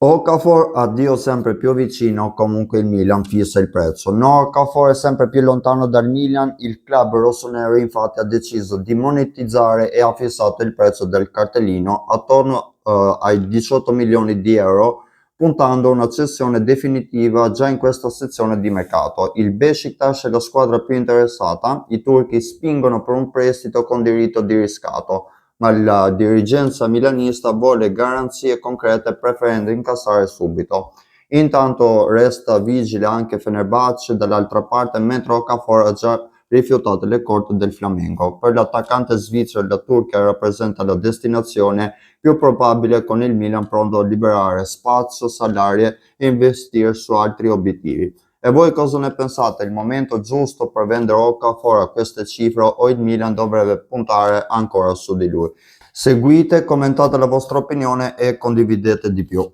Okafor, addio sempre più vicino, comunque il Milan fissa il prezzo. No, Okafor è sempre più lontano dal Milan, il club rossonero infatti ha deciso di monetizzare e ha fissato il prezzo del cartellino attorno ai 18 milioni di euro, puntando a una cessione definitiva già in questa sezione di mercato. Il Beşiktaş è la squadra più interessata, i turchi spingono per un prestito con diritto di riscatto, ma la dirigenza milanista vuole garanzie concrete preferendo incassare subito. Intanto resta vigile anche Fenerbahce dall'altra parte, mentre Okafor ha già rifiutato le corti del Flamengo. Per l'attaccante svizzero la Turchia rappresenta la destinazione più probabile, con il Milan pronto a liberare spazio, salari e investire su altri obiettivi. E voi cosa ne pensate? È il momento giusto per vendere Okafor a queste cifre o il Milan dovrebbe puntare ancora su di lui? Seguite, commentate la vostra opinione e condividete di più.